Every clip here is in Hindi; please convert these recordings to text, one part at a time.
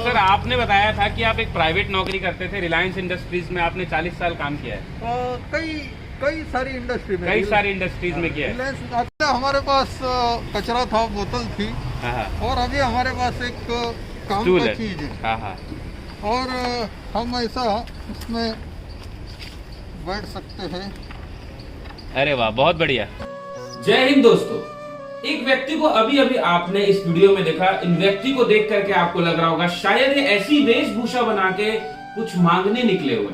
सर आपने बताया था कि आप एक प्राइवेट नौकरी करते थे, रिलायंस इंडस्ट्रीज में आपने 40 साल काम किया है। कई सारी इंडस्ट्री में किया है। रिलायंस हमारे पास कचरा था, बोतल थी, और अभी हमारे पास एक काम का चीज है, और हम ऐसा उसमें बैठ सकते हैं। अरे वाह, बहुत बढ़िया। जय हिंद दोस्तों। एक व्यक्ति को अभी अभी आपने इस वीडियो में देखा। इन व्यक्ति को देख करके आपको लग रहा होगा शायद ये ऐसी वेशभूषा बना के कुछ मांगने निकले हुए,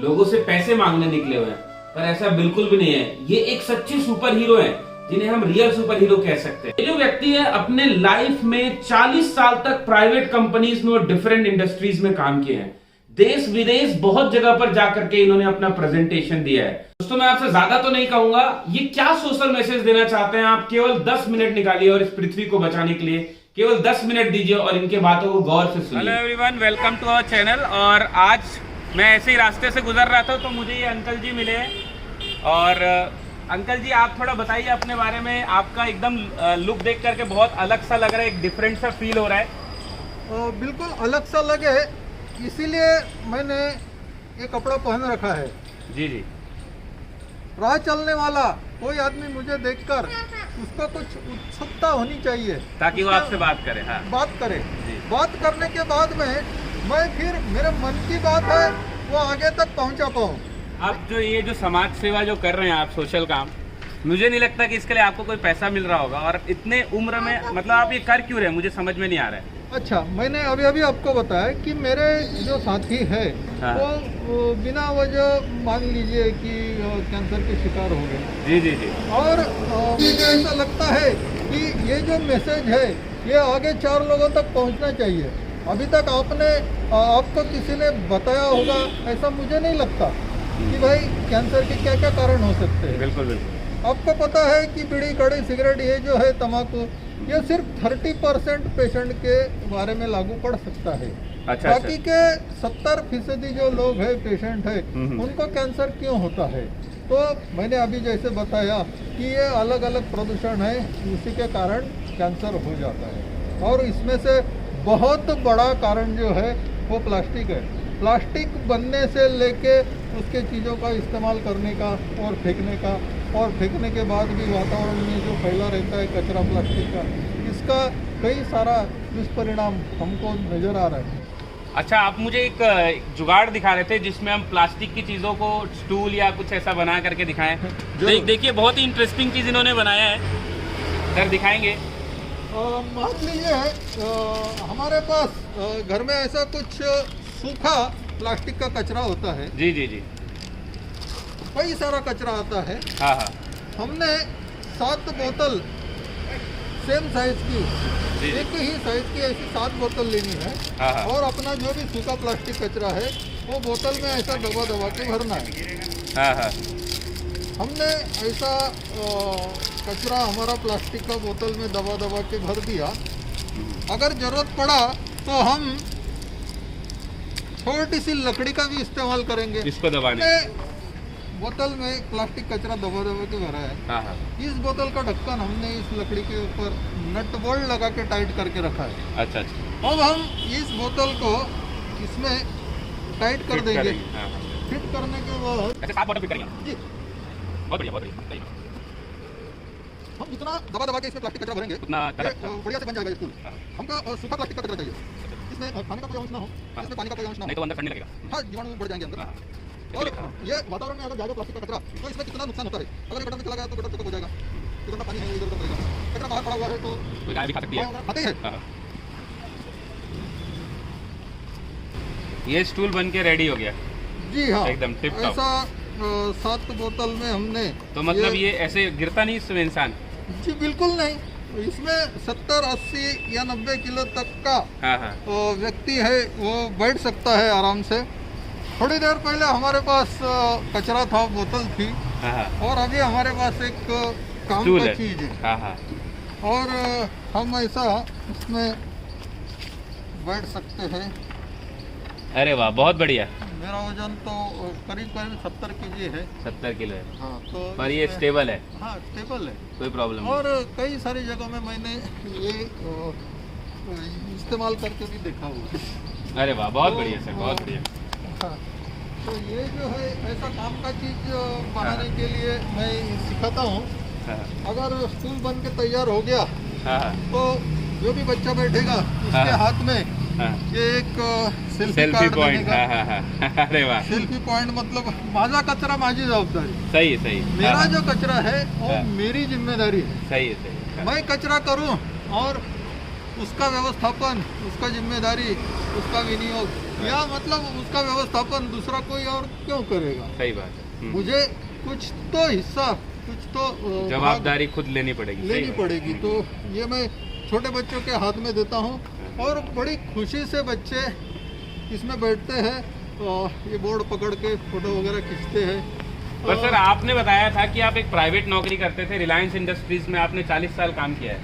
लोगों से पैसे मांगने निकले हुए हैं, पर ऐसा बिल्कुल भी नहीं है। ये एक सच्चे सुपर हीरो हैं, जिन्हें हम रियल सुपर हीरो कह सकते हैं। ये जो व्यक्ति है अपने लाइफ में 40 साल तक प्राइवेट कंपनीज में और डिफरेंट इंडस्ट्रीज में काम किए हैं। देश विदेश बहुत जगह पर जाकर के इन्होंने अपना प्रेजेंटेशन दिया है। दोस्तों मैं आपसे ज्यादा तो नहीं कहूंगा, ये क्या सोशल मैसेज देना चाहते हैं आप केवल 10 मिनट निकालिए और इस पृथ्वी को बचाने के लिए केवल 10 मिनट दीजिए और इनके बातों को गौर से सुनिए। Hello everyone, welcome to our channel. और आज मैं ऐसे ही रास्ते से गुजर रहा था तो मुझे ये अंकल जी मिले। और अंकल जी आप थोड़ा बताइए अपने बारे में। आपका एकदम लुक देख करके बहुत अलग सा लग रहा है, एक डिफरेंट सा फील हो रहा है। बिल्कुल अलग सा लगे, इसीलिए मैंने ये कपड़ा पहन रखा है। जी जी। राह चलने वाला कोई आदमी मुझे देखकर उसको कुछ उत्सुकता होनी चाहिए, ताकि वो आपसे बात करे। बात करे। बात करने के बाद में मैं फिर मेरे मन की बात है वो आगे तक पहुंचा पाऊँ। आप जो ये जो समाज सेवा जो कर रहे हैं आप, सोशल काम, मुझे नहीं लगता कि इसके लिए आपको कोई पैसा मिल रहा होगा। और इतने उम्र में मतलब आप ये कर क्यों रहे हैं, मुझे समझ में नहीं आ रहा है। अच्छा, मैंने अभी अभी आपको बताया कि मेरे जो साथी है वो बिना वजह मान लीजिए कि कैंसर के शिकार हो गए। जी जी जी। और मुझे ऐसा लगता है कि ये जो मैसेज है ये आगे 4 लोगों तक पहुंचना चाहिए। अभी तक आपको किसी ने बताया होगा ऐसा मुझे नहीं लगता कि भाई कैंसर के क्या क्या कारण हो सकते हैं। बिल्कुल बिल्कुल। आपको पता है कि बीड़ी, कड़ी, सिगरेट, ये जो है तंबाकू, ये सिर्फ 30% पेशेंट के बारे में लागू पड़ सकता है। अच्छा, बाकी के 70% जो लोग हैं, पेशेंट है, उनको कैंसर क्यों होता है? तो मैंने अभी जैसे बताया कि ये अलग अलग प्रदूषण है, उसी के कारण कैंसर हो जाता है। और इसमें से बहुत बड़ा कारण जो है वो प्लास्टिक है। प्लास्टिक बनने से लेके उसके चीज़ों का इस्तेमाल करने का और फेंकने का, और फेंकने के बाद भी वातावरण में जो फैला रहता है कचरा प्लास्टिक का, इसका कई सारा दुष्परिणाम हमको नज़र आ रहा है। अच्छा, आप मुझे एक जुगाड़ दिखा रहे थे जिसमें हम प्लास्टिक की चीज़ों को स्टूल या कुछ ऐसा बना करके दिखाएं। देखिए बहुत ही इंटरेस्टिंग चीज़ इन्होंने बनाया है, सर दिखाएंगे। मान लीजिए हमारे पास घर में ऐसा कुछ सूखा प्लास्टिक का कचरा होता है। जी जी जी। कई सारा कचरा आता है। हमने 7 बोतल सेम साइज की, एक ही साइज की ऐसी 7 बोतल लेनी है। और अपना जो भी सूखा प्लास्टिक कचरा है वो बोतल में ऐसा दबा दबा के भरना है। हमने ऐसा कचरा हमारा प्लास्टिक का बोतल में दबा दबा के भर दिया। अगर जरूरत पड़ा तो हम छोटी सी लकड़ी का भी इस्तेमाल करेंगे इसको दबाने। बोतल में प्लास्टिक कचरा दबा दबा के भरा है। इस बोतल का ढक्कन हमने इस लकड़ी के ऊपर नट बोल्ट लगा के टाइट करके रखा है। अच्छा अच्छा। अब हम इस बोतल को इसमें टाइट कर देंगे। फिट करने के बाद जी बहुत बढ़िया बहुत बढ़िया। हम जितना दबा दबा के इसमें प्लास्टिक कचरा भरेंगे उतना बढ़िया से बन जाएगा स्टूल। हमको सूखा प्लास्टिक का कचरा चाहिए, इसमें खाने का कोई अंश ना हो, इसमें पानी का कोई अंश ना हो, नहीं तो अंदर सड़ने लगेगा। हाँ, जीवाणु बढ़ जाएंगे अंदर। और ये वातावरण में अगर जाएगा प्लास्टिक का कचरा तो इसमें कितना नुकसान होता है। अगर ये गटर में चला गया तो गटर चौक हो जाएगा, इतना पानी है इधर उधर पड़ेगा, कचरा बाहर पड़ा हुआ है तो गाय भी खा सकती है। खाते हैं। ये स्टूल बन के रेडी हो गया। जी हाँ, एकदम टिप टॉप। ऐसा 7 बोतल में हमने तो मतलब ये ऐसे गिरता नहीं इसमें इंसान? जी बिल्कुल नहीं। इसमें 70, 80 या 90 किलो तक का व्यक्ति है वो बैठ सकता है आराम से। थोड़ी देर पहले हमारे पास कचरा था, बोतल थी, और अभी हमारे पास एक काम का चीज है। और हम ऐसा उसमें बैठ सकते हैं। अरे वाह, बहुत बढ़िया। मेरा वजन तो करीब 70 केजी है। 70 किलो है। हाँ, तो पर ये स्टेबल है? हाँ, स्टेबल है, कोई प्रॉब्लम नहीं। और कई सारी जगहों में मैंने ये इस्तेमाल करके भी देखा हुआ है। अरे वाह, बहुत तो, बढ़िया सर, बहुत बढ़िया। हाँ, तो ये जो है ऐसा काम का चीज बनाने के लिए मैं सिखाता हूँ। हाँ, अगर स्टूल बन के तैयार हो गया हाँ, तो जो भी बच्चा बैठेगा उसके हाँ, हाथ में हाँ, ये एक सेल्फी सेल्फी कार्ड पॉइंट। बनेगा। हाँ, हाँ, हाँ, अरे वाह, सेल्फी पॉइंट मतलब माझा कचरा माझी जवाबदारी, सही है, सही, मेरा हाँ, जो कचरा है वो हाँ, मेरी जिम्मेदारी है। सही है, सही, हाँ, मैं कचरा करूं और उसका व्यवस्थापन, उसका जिम्मेदारी, उसका विनियोग या मतलब उसका व्यवस्थापन दूसरा कोई और क्यों करेगा। सही बात है। मुझे कुछ तो हिस्सा, कुछ तो जवाबदारी खुद लेनी पड़ेगी, सही लेनी बात। पड़ेगी। तो ये मैं छोटे बच्चों के हाथ में देता हूँ और बड़ी खुशी से बच्चे इसमें बैठते हैं, ये बोर्ड पकड़ के फोटो वगैरह खींचते हैं। पर सर आपने बताया था कि आप एक प्राइवेट नौकरी करते थे, रिलायंस इंडस्ट्रीज में आपने 40 साल काम किया है।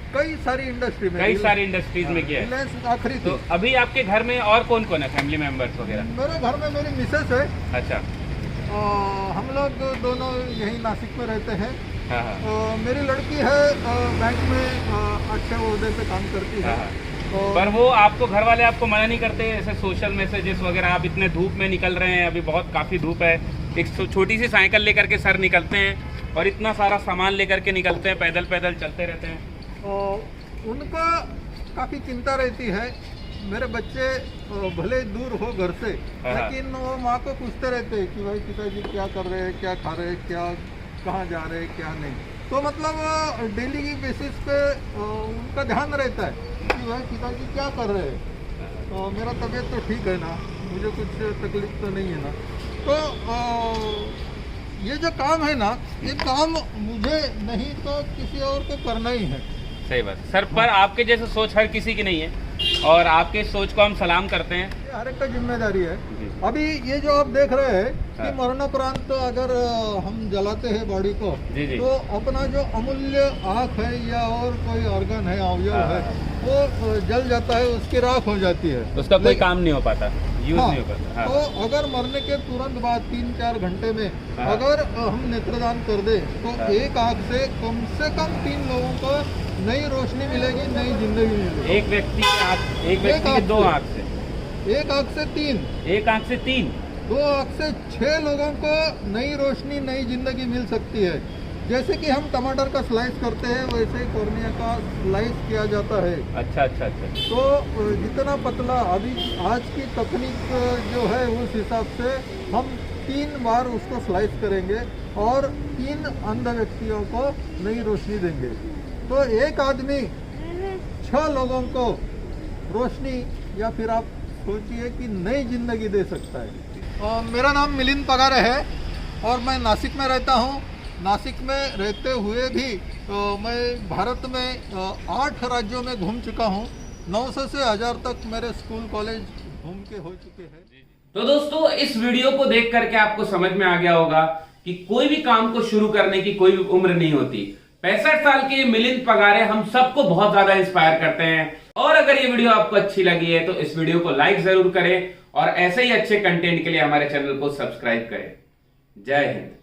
कई सारी इंडस्ट्री में, कई सारी इंडस्ट्रीज में किया है। रिलायंस आखिरी थी। तो अभी आपके घर में और कौन कौन है, फैमिली मेंबर्स वगैरह? मेरे घर में मेरी मिसेस है। अच्छा, हम लोग दोनों यहीं नासिक में रहते हैं। हाँ, हाँ, मेरी लड़की है बैंक में अच्छे ओहदे पे काम करती है। हाँ, और पर वो आपको घर वाले आपको मना नहीं करते ऐसे सोशल मैसेजेस वगैरह? आप इतने धूप में निकल रहे हैं, अभी बहुत काफ़ी धूप है, एक छोटी सी साइकिल लेकर के सर निकलते हैं और इतना सारा सामान लेकर के निकलते हैं, पैदल पैदल चलते रहते हैं। उनका काफ़ी चिंता रहती है। मेरे बच्चे भले दूर हो घर से, हाँ, लेकिन वो माँ को पूछते रहते हैं कि भाई पिताजी क्या कर रहे हैं, क्या खा रहे हैं, क्या कहाँ जा रहे हैं, क्या नहीं। तो मतलब डेली की बेसिस पे उनका ध्यान रहता है कि भाई पिताजी क्या कर रहे हैं, मेरा तबीयत तो ठीक है ना, मुझे कुछ तकलीफ तो नहीं है ना। तो ये जो काम है ना, ये काम मुझे नहीं तो किसी और को करना ही है। सही बात सर, पर आपके जैसे सोच हर किसी की नहीं है और आपके सोच को हम सलाम करते हैं। ये हर एक का जिम्मेदारी है। जी। अभी ये जो आप देख रहे हैं कि हाँ। मरणोपरांत तो अगर हम जलाते हैं बॉडी को, जी, जी। तो अपना जो अमूल्य आँख है या और कोई ऑर्गन है, अवयव हाँ। है, वो जल जाता है, उसकी राख हो जाती है, उसका कोई काम नहीं हो पाता, यूज हाँ, नहीं हो पाता। हाँ। तो अगर मरने के तुरंत बाद 3-4 घंटे में हाँ। अगर हम नेत्रदान कर दे तो हाँ। एक आँख से कम 3 लोगों को नई रोशनी मिलेगी, नई जिंदगी मिलेगी। एक व्यक्ति के आँख, एक व्यक्ति के 2 आँख से, एक आँख से 3, एक आँख से 3, 2 आँख से 6 लोगों को नई रोशनी, नई जिंदगी मिल सकती है। जैसे कि हम टमाटर का स्लाइस करते हैं, वैसे ही कॉर्निया का स्लाइस किया जाता है। अच्छा अच्छा अच्छा। तो जितना पतला अभी आज की तकनीक जो है उस हिसाब से हम 3 बार उसको स्लाइस करेंगे और 3 अंध व्यक्तियों को नई रोशनी देंगे। तो एक आदमी 6 लोगों को रोशनी या फिर आप सोचिए कि नई जिंदगी दे सकता है। मेरा नाम मिलिंद पगारे है और मैं नासिक में रहता हूँ। नासिक में रहते हुए भी मैं भारत में 8 राज्यों में घूम चुका हूँ। 900 से 1000 तक मेरे स्कूल कॉलेज घूम के हो चुके हैं। तो दोस्तों, इस वीडियो को देख करके आपको समझ में आ गया होगा कि कोई भी काम को शुरू करने की कोई भी उम्र नहीं होती। 65 साल के मिलिंद पगारे हम सबको बहुत ज्यादा इंस्पायर करते हैं। और अगर ये वीडियो आपको अच्छी लगी है तो इस वीडियो को लाइक जरूर करें और ऐसे ही अच्छे कंटेंट के लिए हमारे चैनल को सब्सक्राइब करें। जय हिंद।